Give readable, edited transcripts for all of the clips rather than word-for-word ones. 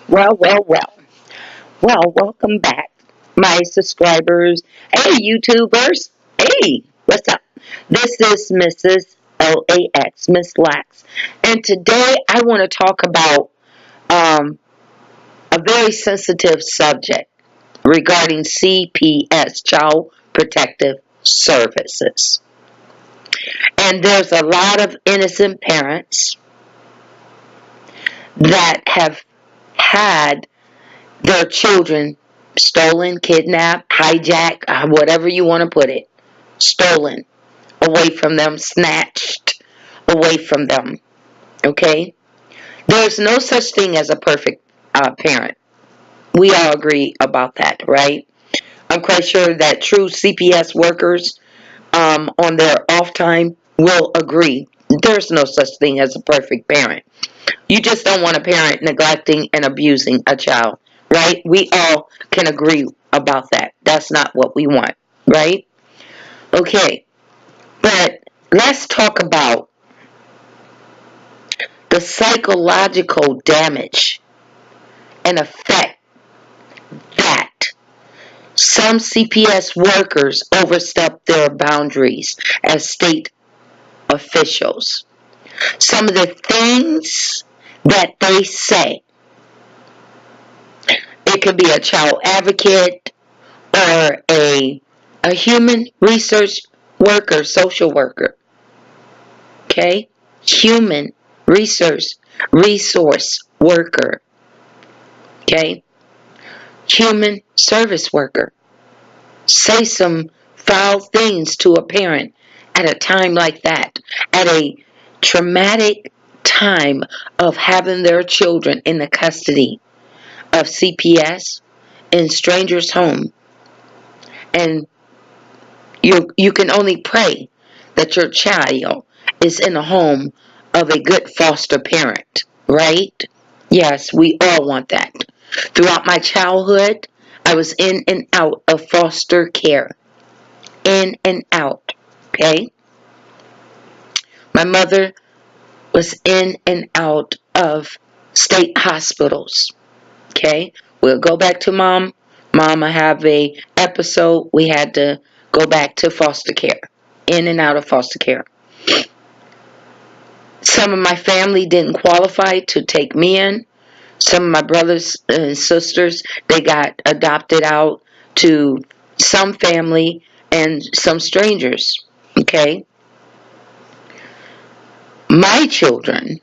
Well, well, well. Welcome back, my subscribers. Hey, YouTubers. Hey, what's up? This is Mrs. LAX, Miss Lax. And today I want to talk about um, a very sensitive subject regarding CPS, Child Protective Services. And there's a lot of innocent parents that have had their children stolen, kidnapped, hijacked, whatever you want to put it, stolen away from them, snatched away from them. Okay? There's no such thing as a perfect parent. We all agree about that, right? I'm quite sure that true CPS workers on their off time will agree. There's no such thing as a perfect parent. You just don't want a parent neglecting and abusing a child, right? We all can agree about that. That's not what we want, right? Okay, but let's talk about the psychological damage and effect that some CPS workers overstep their boundaries as state officials. Some of the things that they say, it could be a child advocate or a human research worker, social worker, okay? Human resource worker, okay? Human service worker. Say some foul things to a parent at a time like that, at a traumatic time of having their children in the custody of CPS in strangers' home. And you can only pray that your child is in a home of a good foster parent, right? Yes, we all want that. Throughout my childhood, I was in and out of foster care. In and out, okay? My mother was in and out of state hospitals, okay? We'll go back to mom. Mama have a episode. We had to go back to foster care. In and out of foster care. Some of my family didn't qualify to take me in. Some of my brothers and sisters, they got adopted out to some family and some strangers. Okay? My children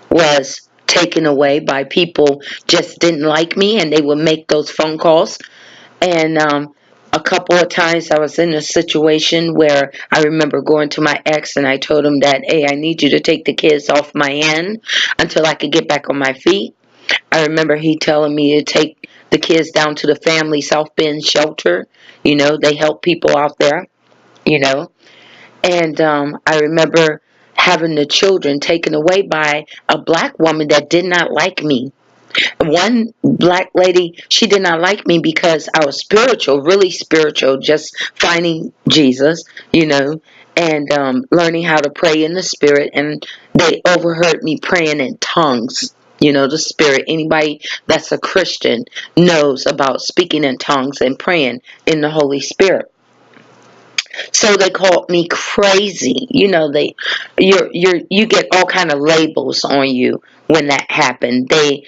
was taken away by people just didn't like me, and they would make those phone calls. And a couple of times I was in a situation where I remember going to my ex and I told him that, hey, I need you to take the kids off my end until I could get back on my feet. I remember he telling me to take the kids down to the family South Bend shelter. You know, they help people out there, you know. And I remember having the children taken away by a black woman that did not like me. One black lady, she did not like me because I was spiritual, really spiritual, just finding Jesus, you know, and learning how to pray in the spirit. And they overheard me praying in tongues. You know, the spirit. Anybody that's a Christian knows about speaking in tongues and praying in the Holy Spirit. So they called me crazy. You know, you get all kind of labels on you when that happened. They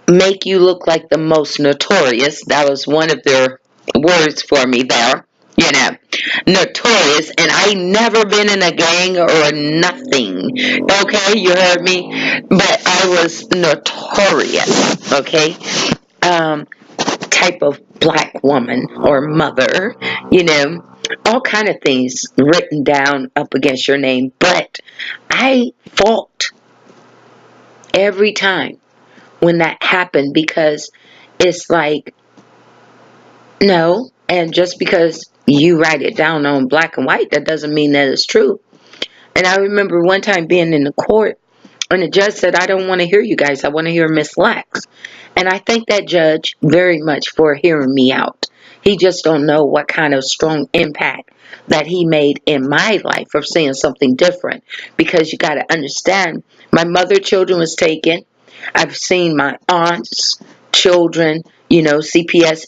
make you look like the most notorious. That was one of their words for me there. You know, notorious, and I never been in a gang or nothing. Okay, you heard me, but I was notorious. Okay, type of black woman or mother, you know, all kind of things written down up against your name. But I fought every time when that happened because it's like, no, and just because you write it down on black and white, that doesn't mean that it's true. And I remember one time being in the court and the judge said, I don't want to hear you guys. I want to hear Miss Lax. And I thank that judge very much for hearing me out. He just don't know what kind of strong impact that he made in my life of saying something different. Because you got to understand, my mother children was taken. I've seen my aunts, children, CPS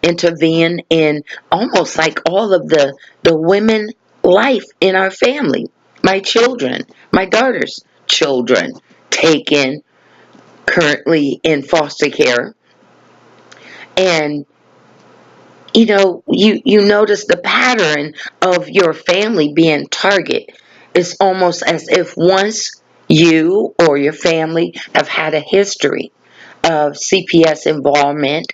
intervene in almost like all of the women life in our family. My children, my daughter's children, taken currently in foster care. And you notice the pattern of your family being target. It's almost as if once you or your family have had a history of CPS involvement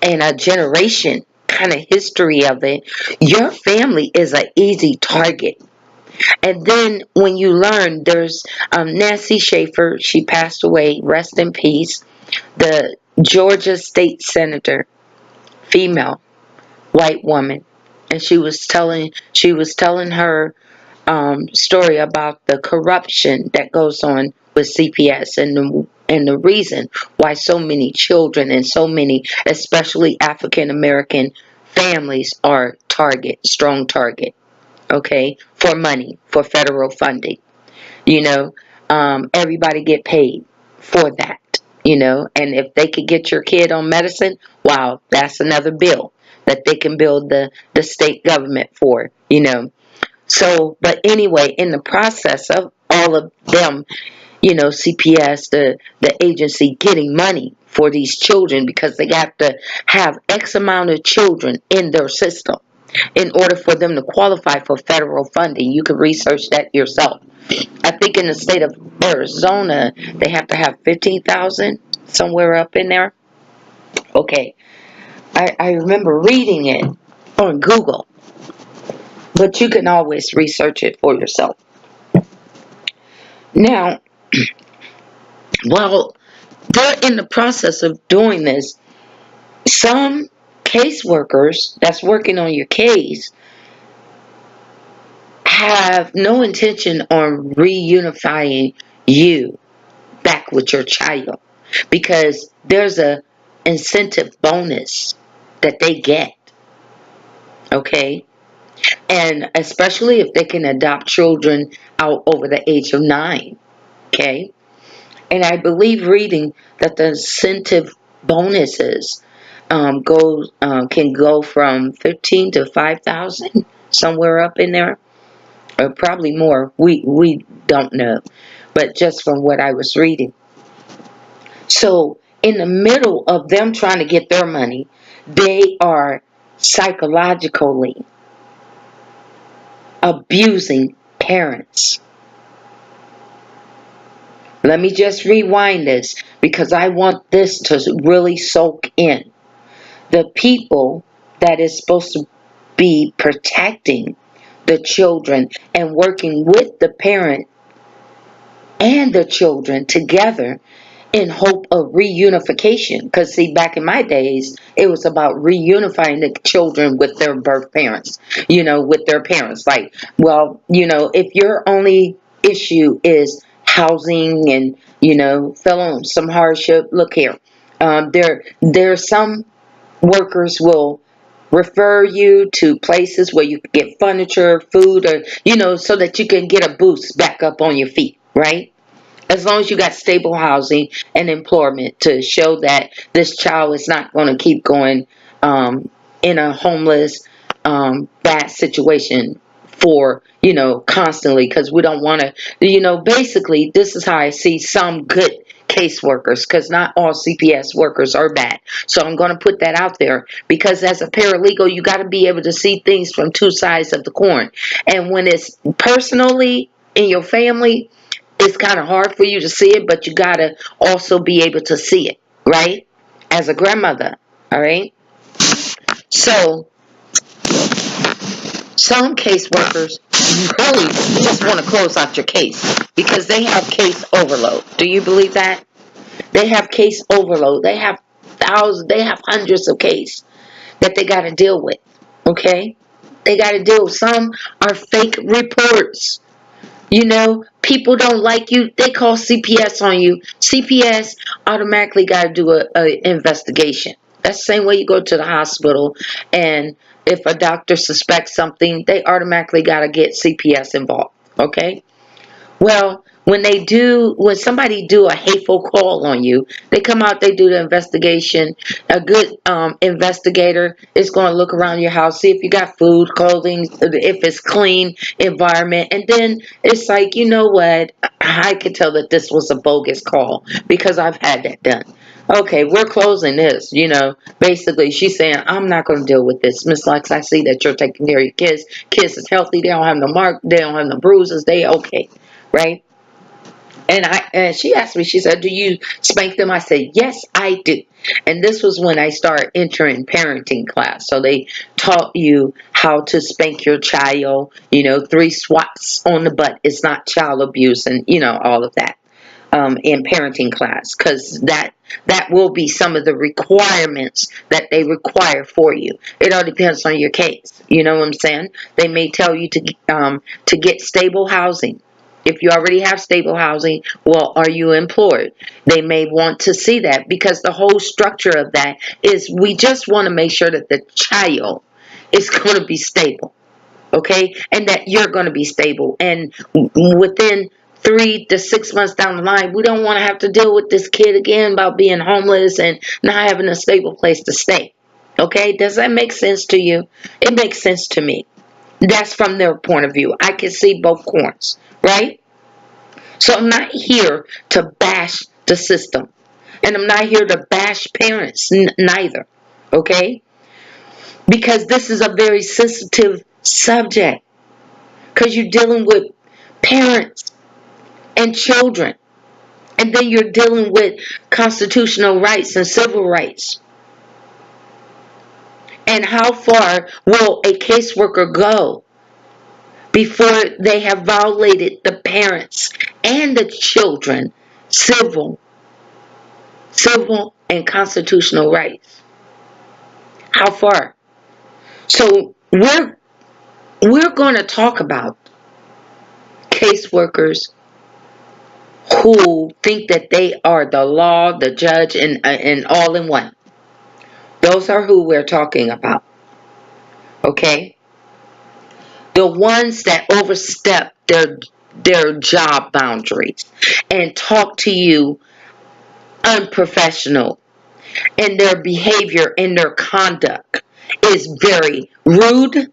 and a generation kind of history of it, your family is an easy target. And then when you learn, there's Nancy Schaefer, she passed away, rest in peace, the Georgia state senator, female, white woman, and she was telling her story about the corruption that goes on with CPS and the reason why so many children and so many, especially African American families, are strong target, okay, for money, for federal funding. Everybody get paid for that. And if they could get your kid on medicine, wow, that's another bill that they can build the state government for. So, but anyway, in the process of all of them, CPS, the agency getting money for these children because they have to have X amount of children in their system in order for them to qualify for federal funding. You can research that yourself. I think in the state of Arizona, they have to have 15,000 somewhere up in there. Okay. I remember reading it on Google, but you can always research it for yourself. Now, while they're in the process of doing this, some caseworkers that's working on your case have no intention on reunifying you back with your child because there's a incentive bonus that they get, okay? And especially if they can adopt children out over the age of 9, okay? And I believe reading that the incentive bonuses can go from 15 to 5,000, somewhere up in there, or probably more. We don't know, but just from what I was reading. So in the middle of them trying to get their money, they are psychologically abusing parents. Let me just rewind this because I want this to really soak in. The people that is supposed to be protecting the children and working with the parent and the children together in hope of reunification. Because see, back in my days, it was about reunifying the children with their birth parents, with their parents. Like, well, if your only issue is housing and, fell on some hardship, look here. There's some workers will refer you to places where you can get furniture, food, or, so that you can get a boost back up on your feet, right? As long as you got stable housing and employment to show that this child is not going to keep going in a homeless, bad situation for, constantly, because we don't want to, basically, this is how I see some good caseworkers, because not all CPS workers are bad. So I'm going to put that out there, because as a paralegal, you got to be able to see things from two sides of the coin. And when it's personally in your family, it's kind of hard for you to see it, but you got to also be able to see it, right? As a grandmother, all right? So, some caseworkers really just want to close out your case because they have case overload. Do you believe that? They have case overload. They have hundreds of cases that they got to deal with, okay? They got to deal with. Some are fake reports. People don't like you. They call CPS on you. CPS automatically got to do a investigation. That's the same way you go to the hospital, and if a doctor suspects something, they automatically got to get CPS involved. Okay? Well, when somebody do a hateful call on you, they come out, they do the investigation. A good investigator is going to look around your house, see if you got food, clothing, if it's clean environment, and then it's like, you know what, I could tell that this was a bogus call because I've had that done. Okay, we're closing this, basically she's saying, I'm not going to deal with this, Miss Lex. I see that you're taking care of your kids is healthy, they don't have no mark, they don't have no bruises, they okay, right? And she asked me, she said, do you spank them? I said, yes, I do. And this was when I started entering parenting class. So they taught you how to spank your child, 3 swats on the butt. It's not child abuse, and, all of that in parenting class. Because that will be some of the requirements that they require for you. It all depends on your case. You know what I'm saying? They may tell you to get stable housing. If you already have stable housing, well, are you employed? They may want to see that, because the whole structure of that is we just want to make sure that the child is going to be stable, okay? And that you're going to be stable. And within 3 to 6 months down the line, we don't want to have to deal with this kid again about being homeless and not having a stable place to stay, okay? Does that make sense to you? It makes sense to me. That's from their point of view. I can see both corners, right? So I'm not here to bash the system. And I'm not here to bash parents neither, okay? Because this is a very sensitive subject. Because you're dealing with parents and children. And then you're dealing with constitutional rights and civil rights. And how far will a caseworker go before they have violated the parents and the children civil and constitutional rights? How far? So we're going to talk about caseworkers who think that they are the law, the judge, and all in one. Those are who we're talking about. Okay? The ones that overstep their job boundaries and talk to you unprofessional, and their behavior and their conduct is very rude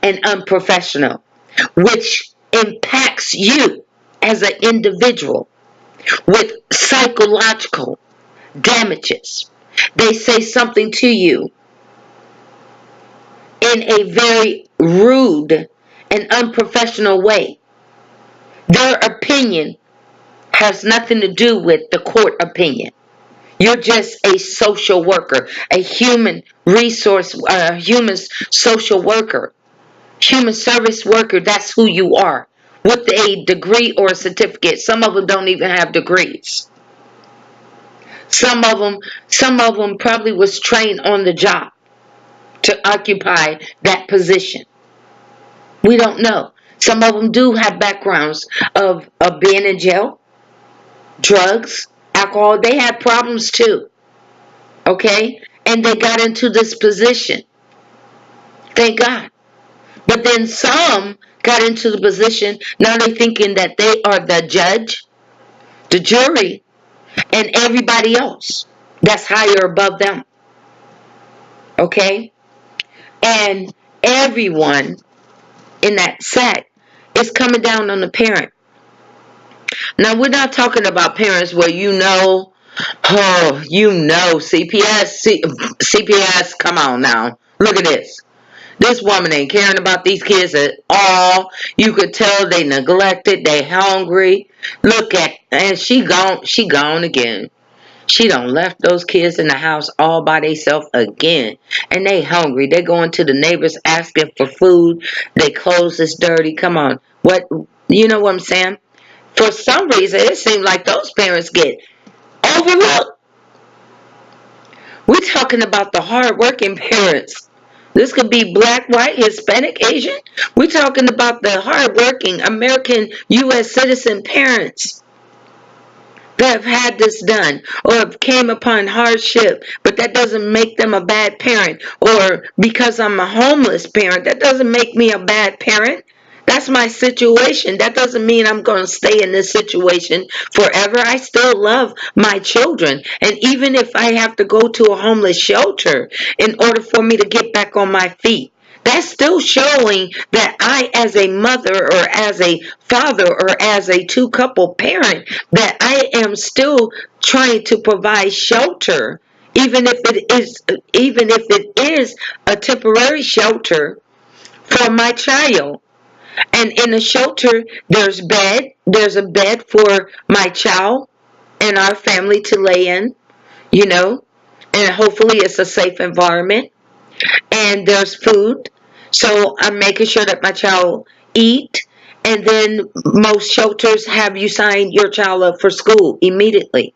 and unprofessional, which impacts you as an individual with psychological damages. They say something to you in a very rude and unprofessional way. Their opinion has nothing to do with the court opinion. You're just a social worker, a human resource, human social worker, human service worker. That's who you are, with a degree or a certificate. Some of them don't even have degrees. Some of them probably was trained on the job to occupy that position. We don't know. Some of them do have backgrounds of being in jail, drugs, alcohol. They had problems too. Okay? And they got into this position. Thank God. But then some got into the position, now they're thinking that they are the judge, the jury, and everybody else that's higher above them. Okay? And everyone in that set is coming down on the parent. Now, we're not talking about parents where CPS, come on now. Look at this. This woman ain't caring about these kids at all. You could tell they neglected, they hungry. And she gone again. She done left those kids in the house all by themselves again. And they hungry. They going to the neighbors asking for food. They clothes is dirty. Come on. You know what I'm saying? For some reason, it seems like those parents get overlooked. We're talking about the hard-working parents. This could be black, white, Hispanic, Asian. We're talking about the hard-working American U.S. citizen parents that have had this done or have came upon hardship, but that doesn't make them a bad parent. Or because I'm a homeless parent, that doesn't make me a bad parent. That's my situation. That doesn't mean I'm going to stay in this situation forever. I still love my children. And even if I have to go to a homeless shelter in order for me to get back on my feet, that's still showing that I, as a mother or as a father or as a two-couple parent, that I am still trying to provide shelter, even if it is a temporary shelter for my child. And in the shelter, there's a bed for my child and our family to lay in, you know, and hopefully it's a safe environment. And there's food. So I'm making sure that my child eat. And then most shelters have you sign your child up for school immediately.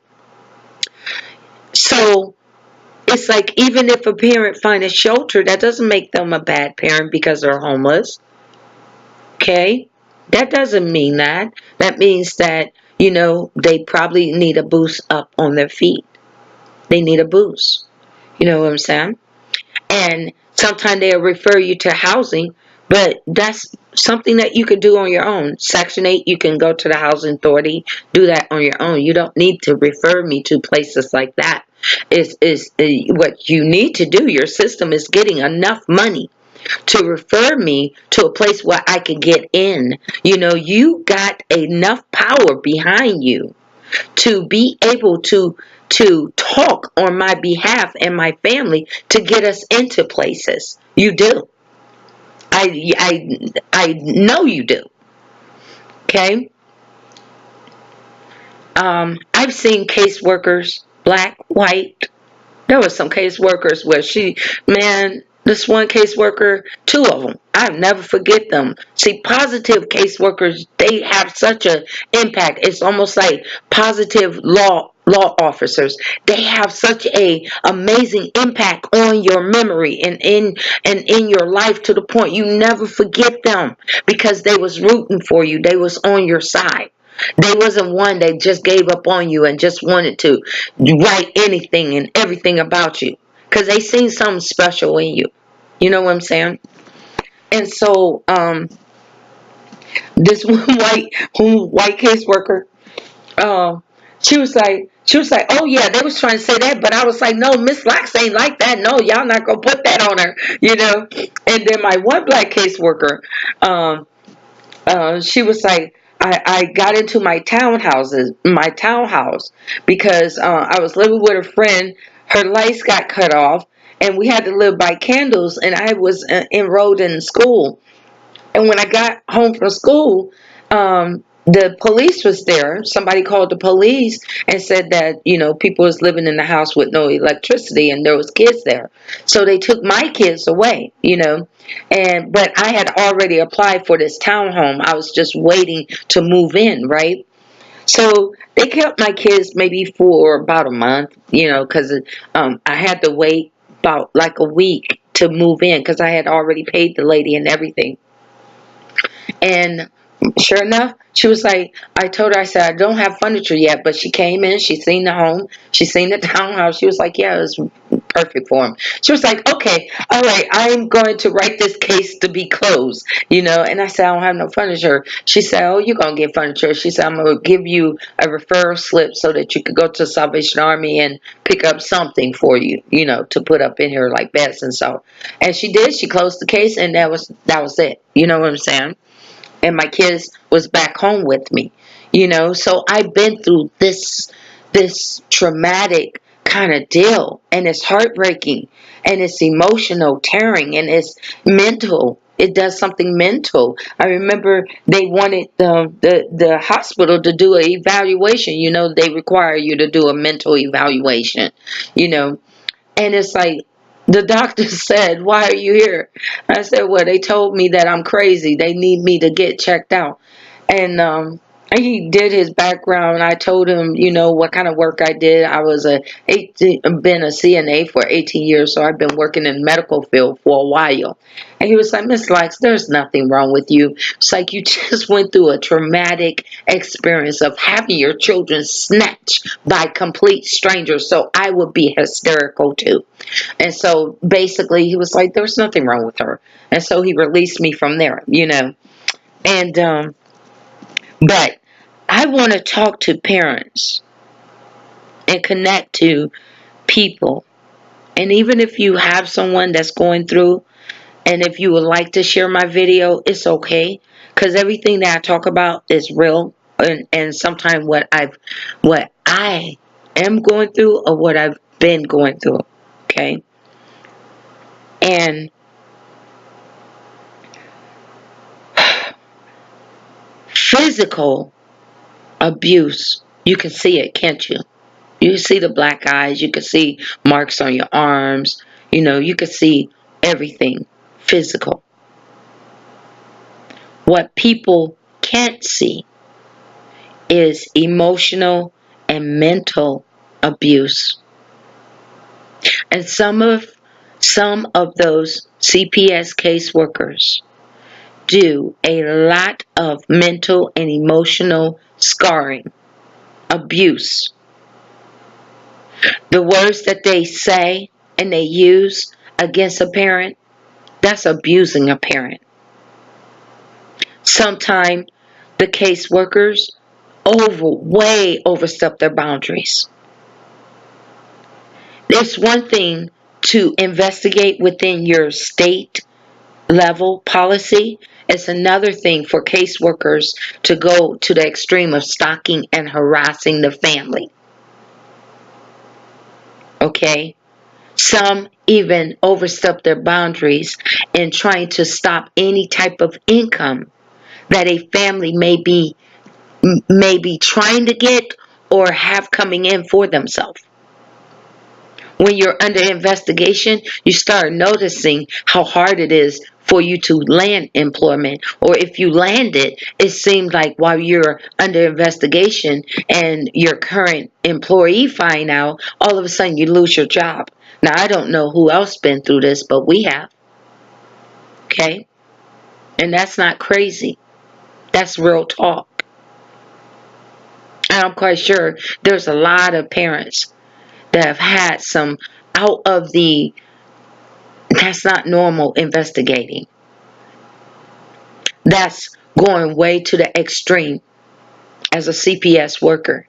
So it's like, even if a parent finds a shelter, that doesn't make them a bad parent because they're homeless. Okay? That doesn't mean that. That means that, they probably need a boost up on their feet. They need a boost. You know what I'm saying? And sometimes they'll refer you to housing, but that's something that you could do on your own. Section 8, you can go to the housing authority, do that on your own. You don't need to refer me to places like that. What you need to do, your system is getting enough money to refer me to a place where I can get in. You got enough power behind you to be able to talk on my behalf and my family to get us into places. You do. I know you do. Okay? I've seen caseworkers, black, white. There were some caseworkers where this one caseworker, two of them, I'll never forget them. See, positive caseworkers, they have such an impact. It's almost like positive law officers. They have such a amazing impact on your memory and in your life, to the point you never forget them, because they was rooting for you. They was on your side. They wasn't one that just gave up on you and just wanted to write anything and everything about you, because they seen something special in you. You know what I'm saying? And so, this one white caseworker, she was like, oh yeah, they was trying to say that, but I was like, no, Miss Locks ain't like that. No, y'all not gonna put that on her. And then my one black caseworker, she was like, I got into my townhouse because I was living with a friend. Her lights got cut off, and we had to live by candles, and I was enrolled in school. And when I got home from school, the police was there. Somebody called the police and said that, people was living in the house with no electricity, and there was kids there. So they took my kids away, but I had already applied for this townhome. I was just waiting to move in, right? So they kept my kids maybe for about a month, because I had to wait about like a week to move in, because I had already paid the lady and everything. And sure enough, she was like, I told her, I said, I don't have furniture yet, but she came in, she seen the home, she seen the townhouse. She was like, yeah, it was perfect for him. She was like, okay, all right, I'm going to write this case to be closed, and I said, I don't have no furniture. She said, oh, you're going to get furniture. She said, I'm going to give you a referral slip so that you could go to Salvation Army and pick up something for you, to put up in here, like beds and so. And she did. She closed the case, and that was it. You know what I'm saying? And my kids was back home with me, so I've been through this traumatic kind of deal, and it's heartbreaking, and it's emotional, tearing, and it's mental. It does something mental. I remember they wanted the hospital to do an evaluation. They require you to do a mental evaluation, and it's like, the doctor said, why are you here? I said, well, they told me that I'm crazy. They need me to get checked out. And he did his background. I told him, what kind of work I did. I was been a CNA for 18 years, so I've been working in the medical field for a while. And he was like, Miss Likes, there's nothing wrong with you. It's like you just went through a traumatic experience of having your children snatched by complete strangers. So I would be hysterical too. And so basically he was like, there's nothing wrong with her. And so he released me from there, And but I want to talk to parents and connect to people. And even if you have someone that's going through, and if you would like to share my video, it's okay. Because everything that I talk about is real. And sometimes what I am going through or what I've been going through. Okay. And physical abuse, you can see it, can't you? You can see the black eyes, you can see marks on your arms, you can see everything physical. What people can't see is emotional and mental abuse. And some of those CPS caseworkers do a lot of mental and emotional scarring, abuse. The words that they say and they use against a parent, that's abusing a parent. Sometimes the caseworkers way overstep their boundaries. It's one thing to investigate within your state level policy. It's another thing for caseworkers to go to the extreme of stalking and harassing the family. Okay? Some even overstep their boundaries in trying to stop any type of income that a family may be trying to get or have coming in for themselves. When you're under investigation, you start noticing how hard it is for you to land employment. Or if you land it, it seems like while you're under investigation and your current employee find out, all of a sudden you lose your job. Now, I don't know who else been through this, but we have. Okay? And that's not crazy. That's real talk. And I'm quite sure there's a lot of parents that have had some out of the that's not normal investigating. That's going way to the extreme as a CPS worker.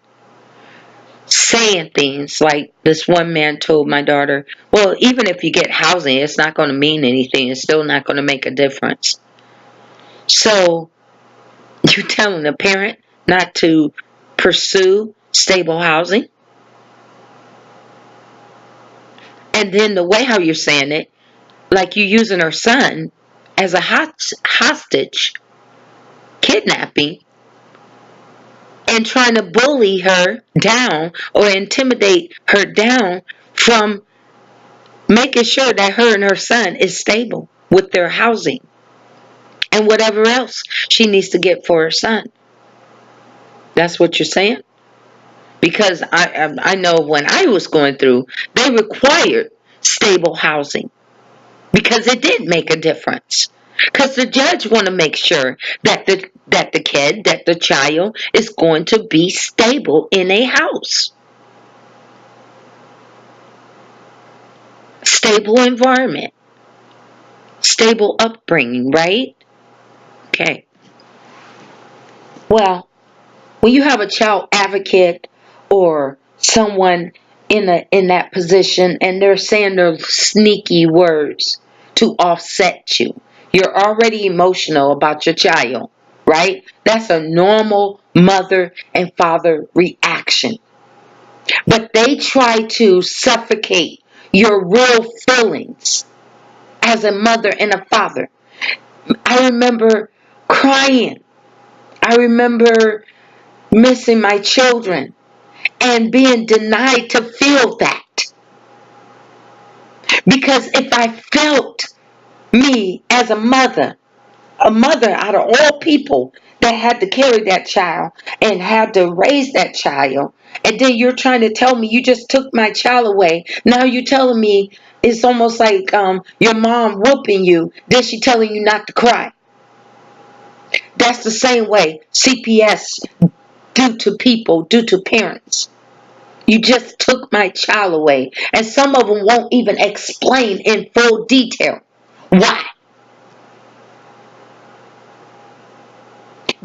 Saying things like this one man told my daughter, well, even if you get housing, it's not going to mean anything. It's still not going to make a difference. So you're telling a parent not to pursue stable housing? And then the way how you're saying it, like you're using her son as a hostage, kidnapping, and trying to bully her down or intimidate her down from making sure that her and her son is stable with their housing and whatever else she needs to get for her son. That's what you're saying? Because I know when I was going through, they required stable housing because it did make a difference. Because the judge want to make sure that the child is going to be stable in a house. Stable environment. Stable upbringing, right? Okay. Well, when you have a child advocate or someone in that position and they're saying those sneaky words to offset you, you're already emotional about your child, right? That's a normal mother and father reaction. But they try to suffocate your real feelings as a mother and a father. I remember crying. I remember missing my children and being denied to feel that. Because if I felt me as a mother out of all people that had to carry that child and had to raise that child, and then you're trying to tell me you just took my child away. Now you're telling me it's almost like your mom whooping you, then she telling you not to cry. That's the same way CPS do to people, do to parents. You just took my child away. And some of them won't even explain in full detail why.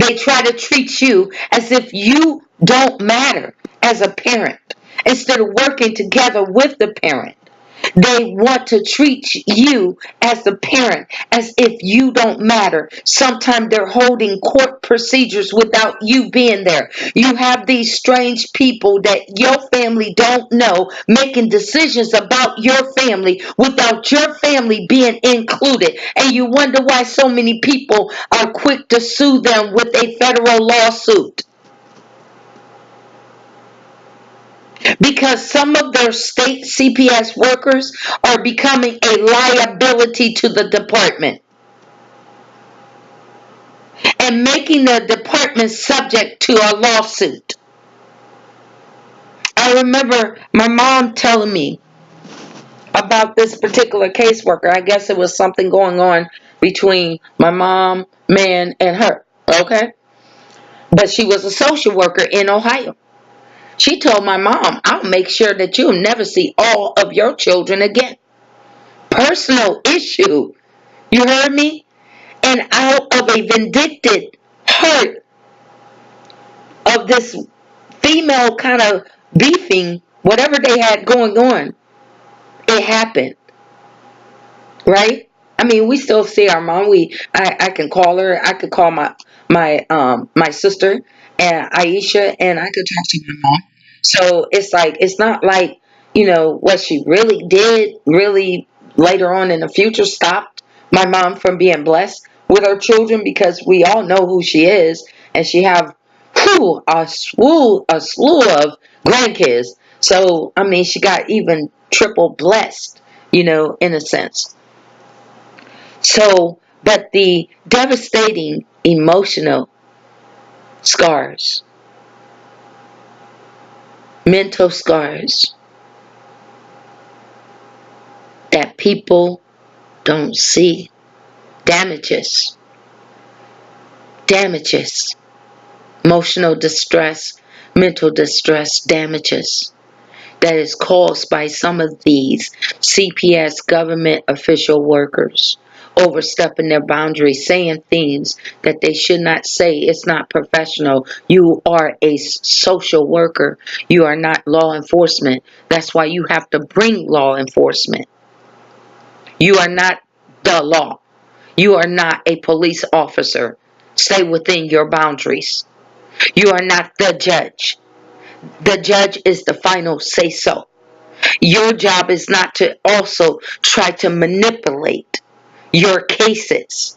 They try to treat you as if you don't matter as a parent. Instead of working together with the parent, they want to treat you as the parent as if you don't matter. Sometimes they're holding court procedures without you being there. You have these strange people that your family don't know making decisions about your family without your family being included. And you wonder why so many people are quick to sue them with a federal lawsuit. Because some of their state CPS workers are becoming a liability to the department and making the department subject to a lawsuit. I remember my mom telling me about this particular caseworker. I guess it was something going on between my mom, man, and her. Okay? But she was a social worker in Ohio. She told my mom, I'll make sure that you'll never see all of your children again. Personal issue. You heard me? And out of a vindictive hurt of this female kind of beefing, whatever they had going on, it happened. Right? I mean, we still see our mom. I can call her. I could call my sister and Aisha, and I could talk to my mom. So it's like it's not like what she really did. Really, later on in the future, stopped my mom from being blessed with her children because we all know who she is, and she have a slew of grandkids. So I mean, she got even triple blessed, in a sense. So, but the devastating emotional scars, mental scars that people don't see, damages, emotional distress, mental distress, damages that is caused by some of these CPS government official workers overstepping their boundaries, saying things that they should not say. It's not professional. You are a social worker. You are not law enforcement. That's why you have to bring law enforcement. You are not the law. You are not a police officer. Stay within your boundaries. You are not the judge. The judge is the final say so. Your job is not to also try to manipulate your cases.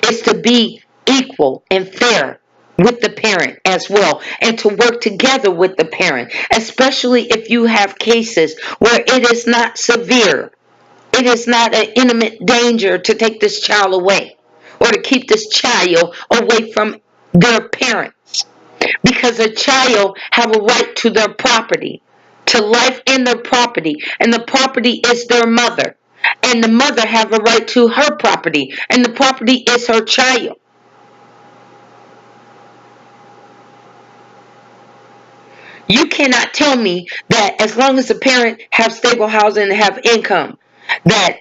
It's to be equal and fair with the parent as well, and to work together with the parent, especially if you have cases where it is not severe. It is not an imminent danger to take this child away or to keep this child away from their parents. Because a child have a right to their property, to life in their property, and the property is their mother. And the mother have a right to her property, and the property is her child. You cannot tell me that as long as the parent have stable housing and have income, that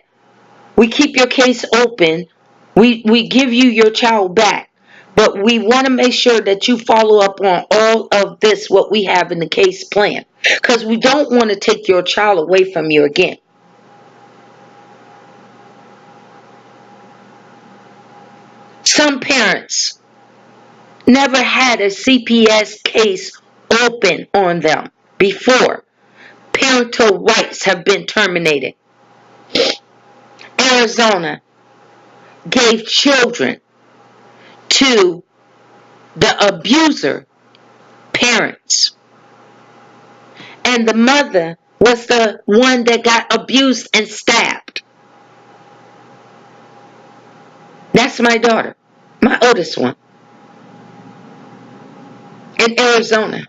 we keep your case open, we give you your child back. But we want to make sure that you follow up on all of this, what we have in the case plan. Because we don't want to take your child away from you again. Some parents never had a CPS case open on them before. Parental rights have been terminated. Arizona gave children to the abuser parents. And the mother was the one that got abused and stabbed. That's my daughter, my oldest one, in Arizona.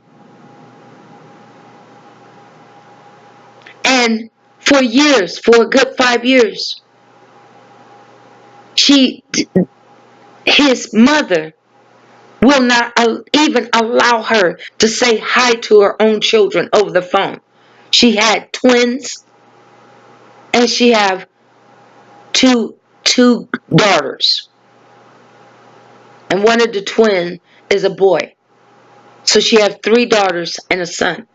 And for years, for a good 5 years, his mother will not even allow her to say hi to her own children over the phone. She had twins, and she have two 2 daughters. And one of the twins is a boy. So she has 3 daughters and a son.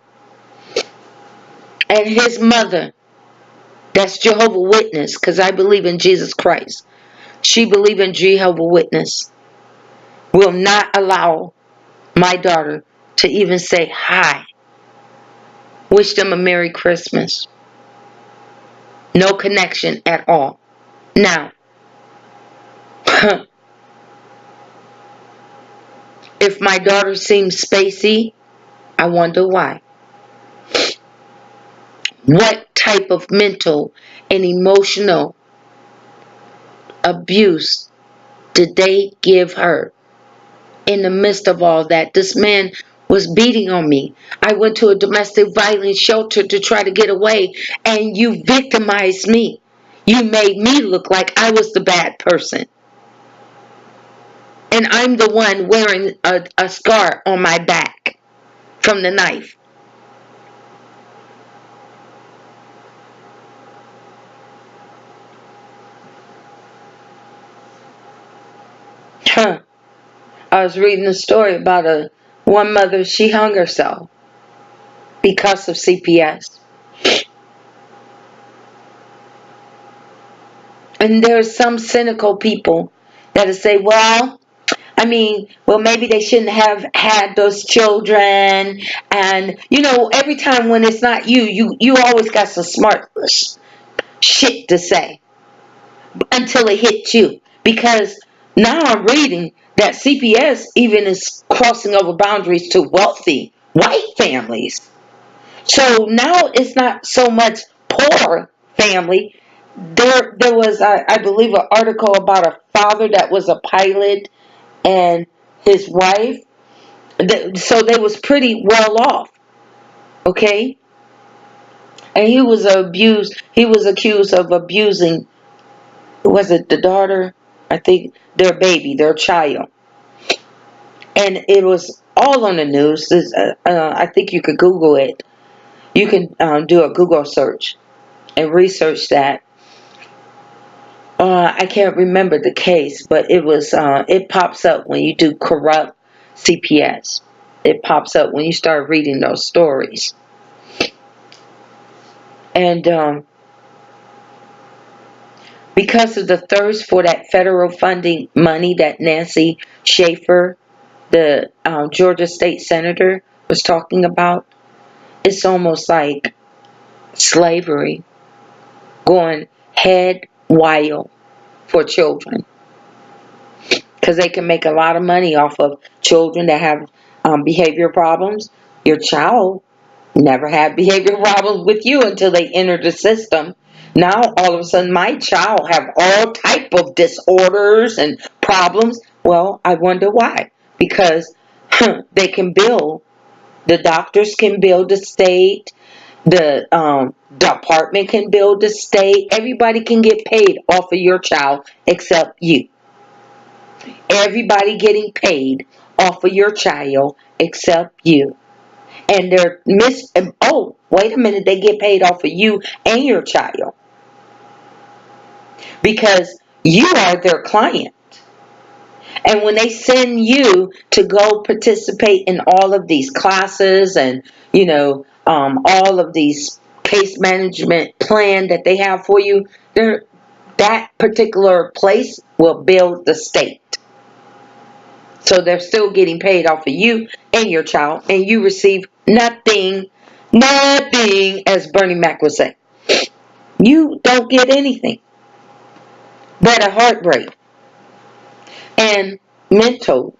And his mother, that's Jehovah's Witness, because I believe in Jesus Christ. She believes in Jehovah's Witness. Will not allow my daughter to even say hi. Wish them a Merry Christmas. No connection at all. Now, if my daughter seems spacey, I wonder why. What type of mental and emotional abuse did they give her? In the midst of all that, this man was beating on me. I went to a domestic violence shelter to try to get away, and you victimized me. You made me look like I was the bad person. And I'm the one wearing a scar on my back from the knife. Huh. I was reading a story about one mother, she hung herself because of CPS. And there's some cynical people that say, well, maybe they shouldn't have had those children. And, every time when it's not you always got some smart shit to say until it hits you. Because now I'm reading that CPS even is crossing over boundaries to wealthy white families. So now it's not so much poor family. There was, I believe, an article about a father that was a pilot and his wife. So they was pretty well off, okay? And he was accused of abusing, was it the daughter? I think their baby, their child. And it was all on the news. I think you could Google it. You can do a Google search and research that. I can't remember the case, but it pops up when you do corrupt CPS. It pops up when you start reading those stories. And because of the thirst for that federal funding money that Nancy Schaefer, the Georgia state senator, was talking about, it's almost like slavery going head wild for children, because they can make a lot of money off of children that have behavior problems. Your child never had behavior problems with you until they enter the system. Now all of a sudden my child have all type of disorders and problems. Well, I wonder why. Because they can bill, the doctors can bill the state, the department can bill the state. Everybody can get paid off of your child except you. Everybody getting paid off of your child except you. And oh, wait a minute, they get paid off of you and your child. Because you are their client. And when they send you to go participate in all of these classes and, all of these case management plan that they have for you, that particular place will bill the state. So they're still getting paid off of you and your child, and you receive nothing, as Bernie Mac would say. You don't get anything but a heartbreak and mental,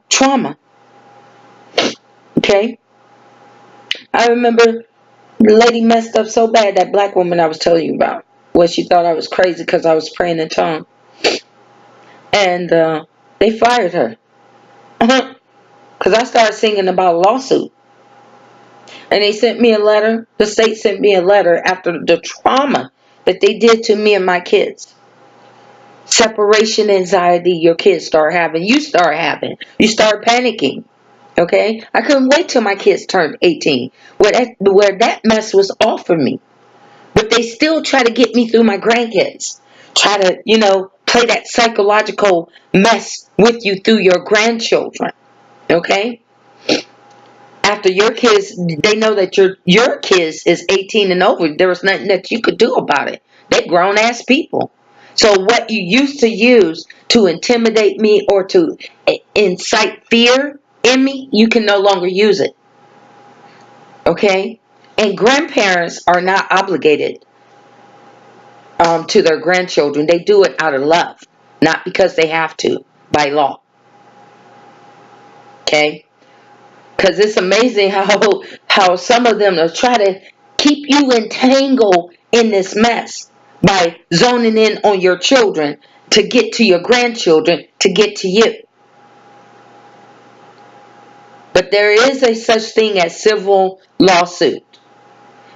trauma. Okay? I remember the lady messed up so bad, that black woman I was telling you about, where she thought I was crazy because I was praying in tongues. And they fired her. Because I started singing about a lawsuit. And they sent me a letter. The state sent me a letter after the trauma that they did to me and my kids. Separation anxiety your kids start having. You start having. You start panicking. Okay? I couldn't wait till my kids turned 18. Where that mess was off of me. But But they still try to get me through my grandkids. Try to, play that psychological mess with you through your grandchildren. Okay? After your kids, they know that your kids is 18 and over. There was nothing that you could do about it. They're grown ass people. So what you used to use to intimidate me or to incite fear in me, you can no longer use it. Okay? And grandparents are not obligated to their grandchildren. They do it out of love, not because they have to by law. Okay? Because it's amazing how some of them will try to keep you entangled in this mess by zoning in on your children to get to your grandchildren to get to you. But there is a such thing as civil lawsuit.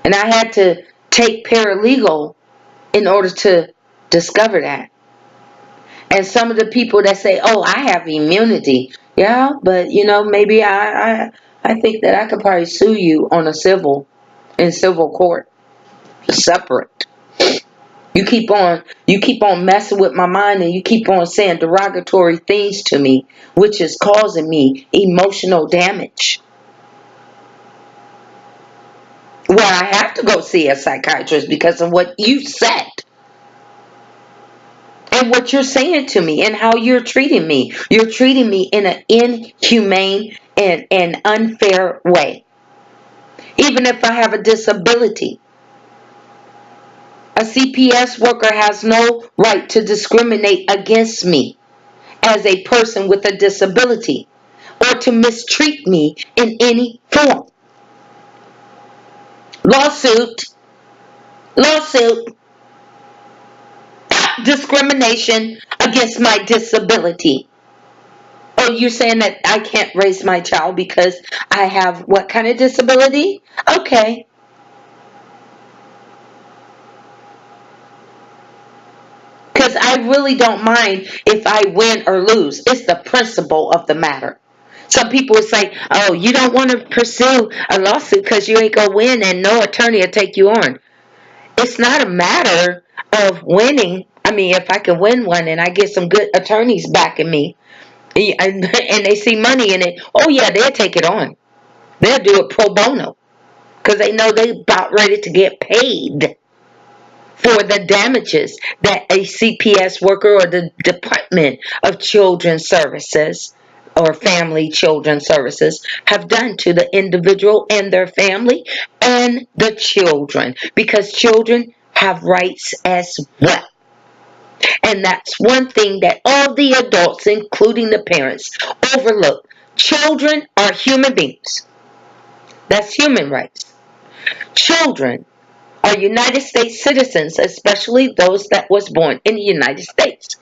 And I had to take paralegal in order to discover that. And some of the people that say, "Oh, I have immunity." Yeah, but maybe I think that I could probably sue you on in civil court. Separate. You keep on messing with my mind, and you keep on saying derogatory things to me, which is causing me emotional damage. Well, I have to go see a psychiatrist because of what you said. And what you're saying to me and how you're treating me. You're treating me in an inhumane and unfair way. Even if I have a disability. A CPS worker has no right to discriminate against me as a person with a disability or to mistreat me in any form. Lawsuit. Discrimination against my disability. Oh, you're saying that I can't raise my child because I have what kind of disability? Okay. Because I really don't mind if I win or lose. It's the principle of the matter. Some people say, "Oh, you don't want to pursue a lawsuit because you ain't going to win and no attorney will take you on." It's not a matter of winning. I mean, if I can win one and I get some good attorneys backing me and they see money in it, oh yeah, they'll take it on. They'll do it pro bono because they know they're about ready to get paid for the damages that a CPS worker or the Department of Children's Services or Family Children Services have done to the individual and their family and the children, because children have rights as well. And that's one thing that all the adults, including the parents, overlook. Children are human beings. That's human rights. Children are United States citizens, especially those that was born in the United States.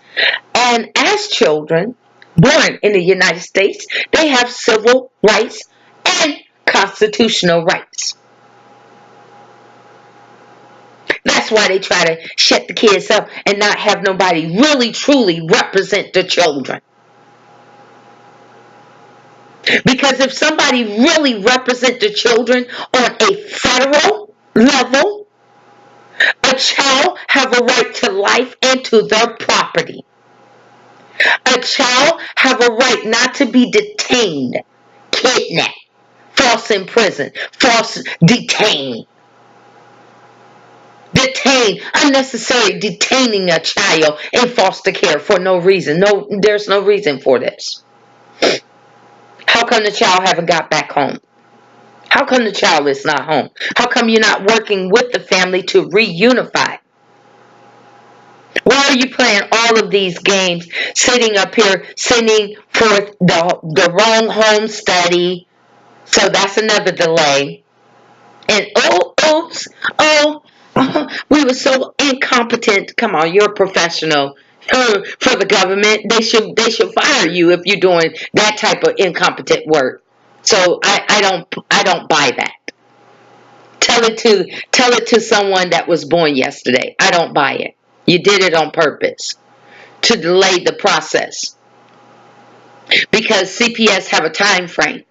And as children born in the United States, they have civil rights and constitutional rights. That's why they try to shut the kids up and not have nobody really truly represent the children. Because if somebody really represent the children on a federal level, a child have a right to life and to their property. A child have a right not to be detained, kidnapped, false imprisoned, false detained. Unnecessary detaining a child in foster care for no reason. No, there's no reason for this. How come the child haven't got back home? How come the child is not home? How come you're not working with the family to reunify? Why are you playing all of these games, sitting up here, sending forth the wrong home study? So that's another delay. And we were so incompetent. Come on, you're a professional for the government. They should fire you if you're doing that type of incompetent work. So I don't buy that. Tell it to someone that was born yesterday. I don't buy it. You did it on purpose to delay the process because CPS have a time frame.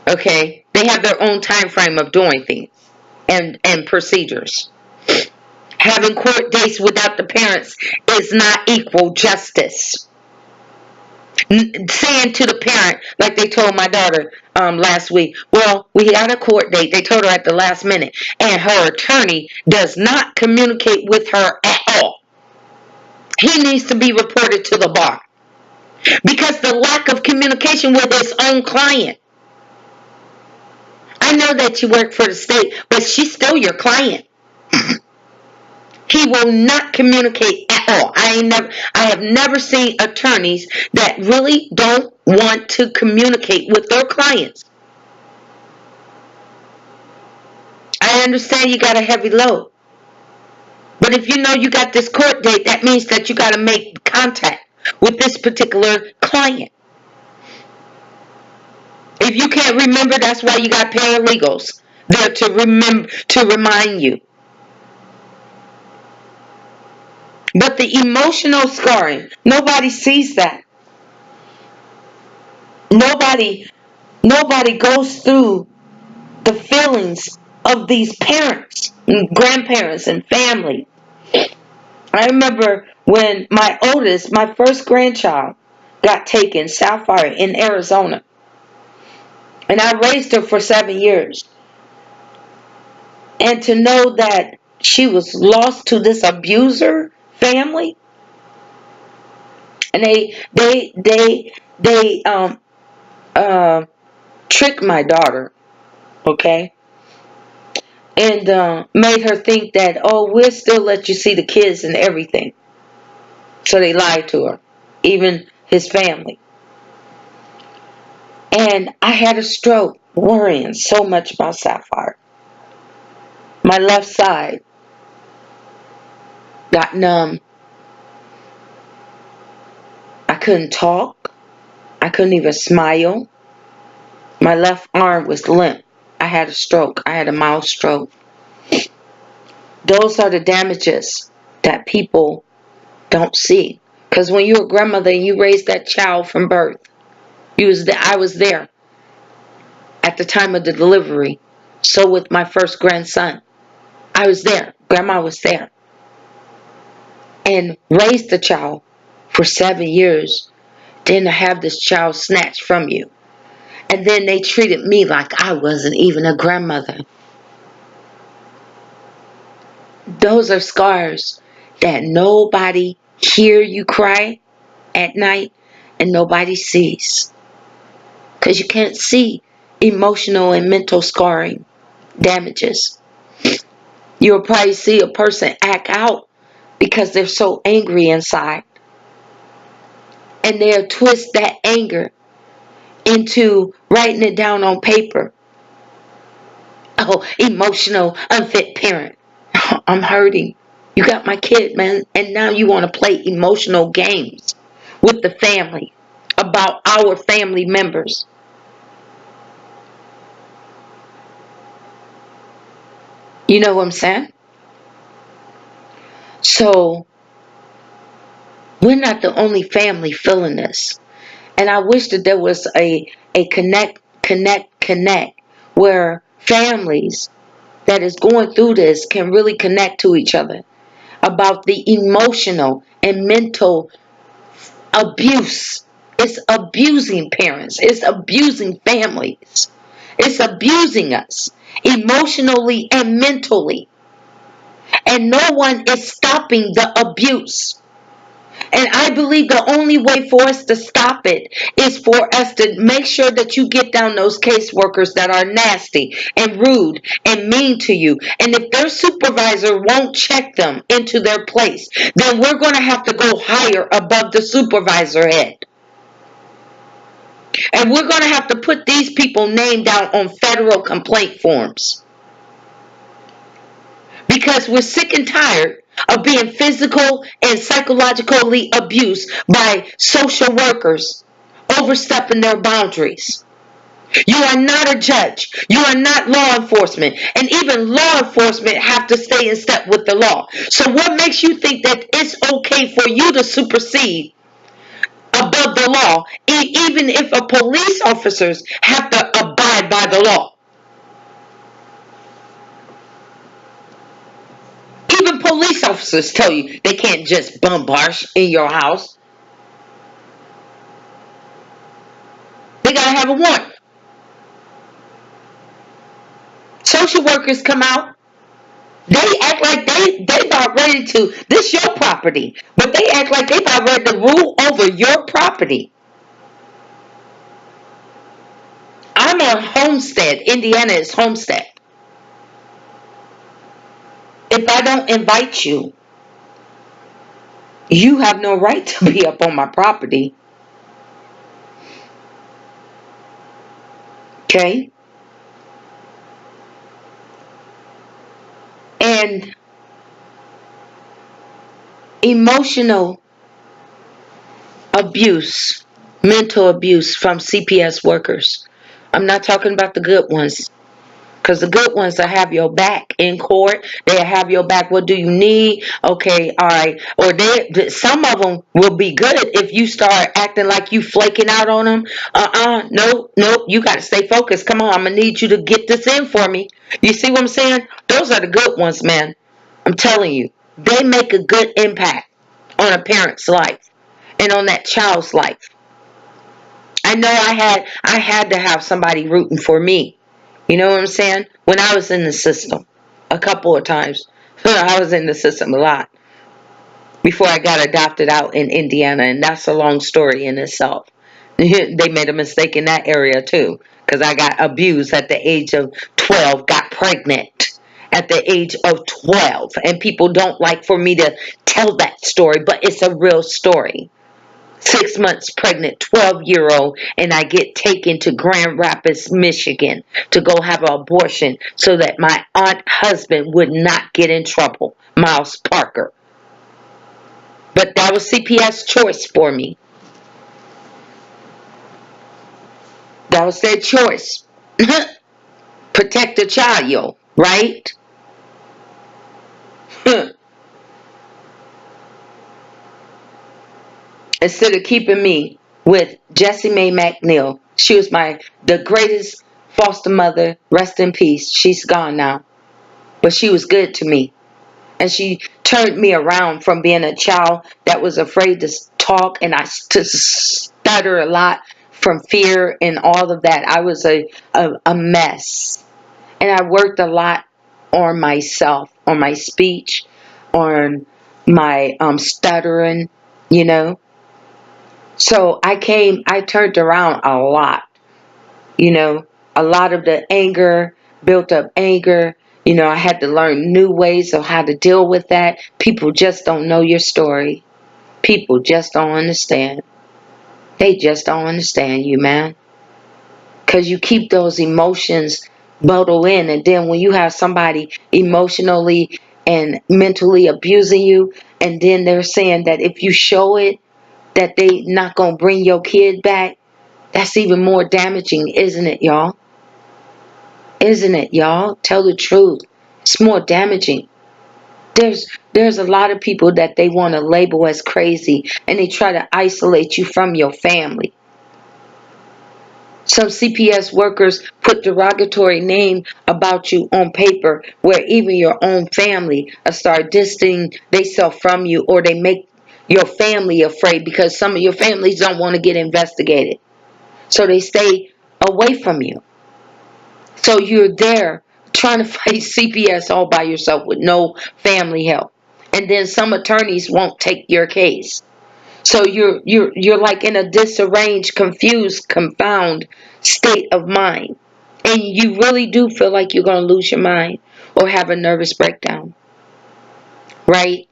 Okay, they have their own time frame of doing things. and procedures. Having court dates without the parents is not equal justice. Saying to the parent, like they told my daughter last week, well, we had a court date. They told her at the last minute, and her attorney does not communicate with her at all. He needs to be reported to the bar because the lack of communication with his own client. I know that you work for the state, but she's still your client. He will not communicate at all. I have never seen attorneys that really don't want to communicate with their clients. I understand you got a heavy load. But if you know you got this court date, that means that you got to make contact with this particular client. If you can't remember, that's why you got paralegals there to remind you. But the emotional scarring, nobody sees that. Nobody goes through the feelings of these parents, and grandparents, and family. I remember when my oldest, my first grandchild, got taken, Sapphire, in Arizona. And I raised her for 7 years. And to know that she was lost to this abuser family, and they tricked my daughter, okay, and made her think that, oh, we'll still let you see the kids and everything. So they lied to her, even his family. And I had a stroke worrying so much about Sapphire. My left side got numb. I couldn't talk. I couldn't even smile. My left arm was limp. I had a stroke. I had a mild stroke. Those are the damages that people don't see. Because when you're a grandmother and you raise that child from birth, I was there at the time of the delivery. So with my first grandson, I was there. Grandma was there. And raised the child for 7 years. Then to have this child snatched from you. And then they treated me like I wasn't even a grandmother. Those are scars that nobody hear you cry at night and nobody sees. Because you can't see emotional and mental scarring damages. You'll probably see a person act out because they're so angry inside. And they'll twist that anger into writing it down on paper. Oh, emotional, unfit parent. I'm hurting. You got my kid, man. And now you want to play emotional games with the family about our family members. You know what I'm saying? So, we're not the only family feeling this. And I wish that there was a connect where families that is going through this can really connect to each other about the emotional and mental abuse. It's abusing parents. It's abusing families. It's abusing us emotionally and mentally. And no one is stopping the abuse. And I believe the only way for us to stop it is for us to make sure that you get down those caseworkers that are nasty and rude and mean to you. And if their supervisor won't check them into their place, then we're going to have to go higher above the supervisor head. And we're going to have to put these people named down on federal complaint forms. Because we're sick and tired of being physical and psychologically abused by social workers overstepping their boundaries. You are not a judge. You are not law enforcement. And even law enforcement have to stay in step with the law. So what makes you think that it's okay for you to supersede above the law, even if a police officers have to abide by the law? police officers tell you they can't just bombard in your house. They gotta have a warrant. Social workers come out. They act like they about ready to. This your property, but they act like they about ready to rule over your property. I'm on Homestead. Indiana is Homestead. If I don't invite you, you have no right to be up on my property. Okay? And emotional abuse, mental abuse from CPS workers. I'm not talking about the good ones. Because the good ones will have your back in court. They'll have your back. What do you need? Okay, all right. Or some of them will be good if you start acting like you flaking out on them. No. You got to stay focused. Come on, I'm going to need you to get this in for me. You see what I'm saying? Those are the good ones, man. I'm telling you. They make a good impact on a parent's life and on that child's life. I know I had to have somebody rooting for me. You know what I'm saying? When I was in the system, a couple of times. I was in the system a lot before I got adopted out in Indiana, and that's a long story in itself. They made a mistake in that area too, because I got abused at the age of 12, got pregnant at the age of 12, and people don't like for me to tell that story, but it's a real story. 6 months pregnant, 12-year-old, and I get taken to Grand Rapids, Michigan to go have an abortion so that my aunt husband would not get in trouble, Miles Parker. But that was CPS choice for me. That was their choice. Protect the child, yo, right? Instead of keeping me with Jessie Mae McNeil, she was the greatest foster mother, rest in peace. She's gone now. But she was good to me. And she turned me around from being a child that was afraid to talk and I to stutter a lot from fear and all of that. I was a mess. And I worked a lot on myself, on my speech, on my stuttering, you know. So I turned around a lot, you know, a lot of the anger, built up anger. You know, I had to learn new ways of how to deal with that. People just don't know your story. People just don't understand. They just don't understand you, man. Because you keep those emotions bottled in. And then when you have somebody emotionally and mentally abusing you, and then they're saying that if you show it, that they not going to bring your kid back, that's even more damaging, isn't it, y'all? Isn't it, y'all? Tell the truth. It's more damaging. There's a lot of people that they want to label as crazy, and they try to isolate you from your family. Some CPS workers put derogatory name about you on paper where even your own family start distancing themselves from you, or they make your family afraid because some of your families don't want to get investigated. So they stay away from you. So you're there trying to fight CPS all by yourself with no family help. And then some attorneys won't take your case. So you're like in a disarranged, confused, confound state of mind. And you really do feel like you're going to lose your mind or have a nervous breakdown. Right?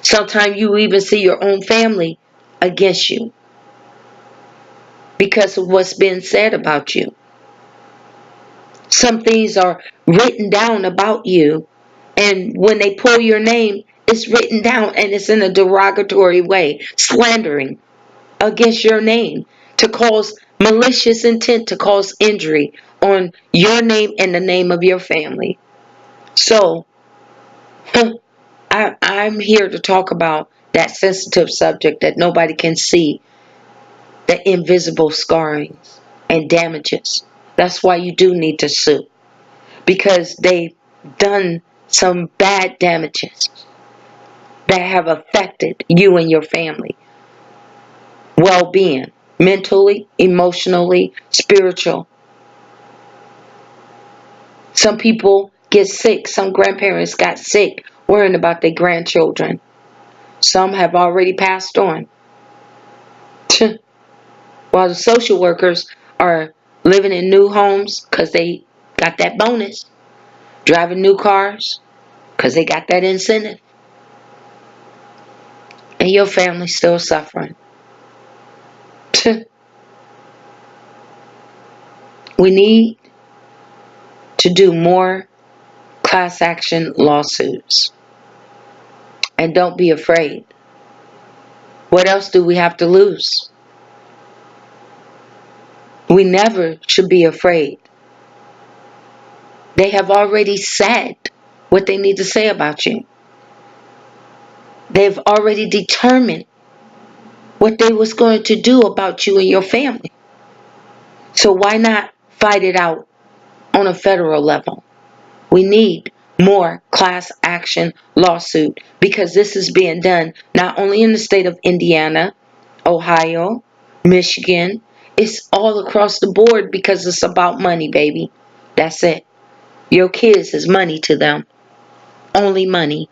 Sometimes you even see your own family against you because of what's been said about you. Some things are written down about you, and when they pull your name, it's written down and it's in a derogatory way, slandering against your name to cause malicious intent to cause injury on your name and the name of your family. So I'm here to talk about that sensitive subject that nobody can see, the invisible scarrings and damages. That's why you do need to sue, because they've done some bad damages that have affected you and your family well-being, mentally, emotionally, spiritual. Some people get sick. Some grandparents got sick worrying about their grandchildren. Some have already passed on. While the social workers are living in new homes because they got that bonus, driving new cars because they got that incentive, and your family's still suffering. We need to do more class action lawsuits. And don't be afraid. What else do we have to lose? We never should be afraid. They have already said what they need to say about you. They've already determined what they was going to do about you and your family. So why not fight it out on a federal level? We need more class action lawsuit because this is being done not only in the state of Indiana, Ohio, Michigan. It's all across the board because it's about money, baby. That's it. Your kids is money to them. Only money.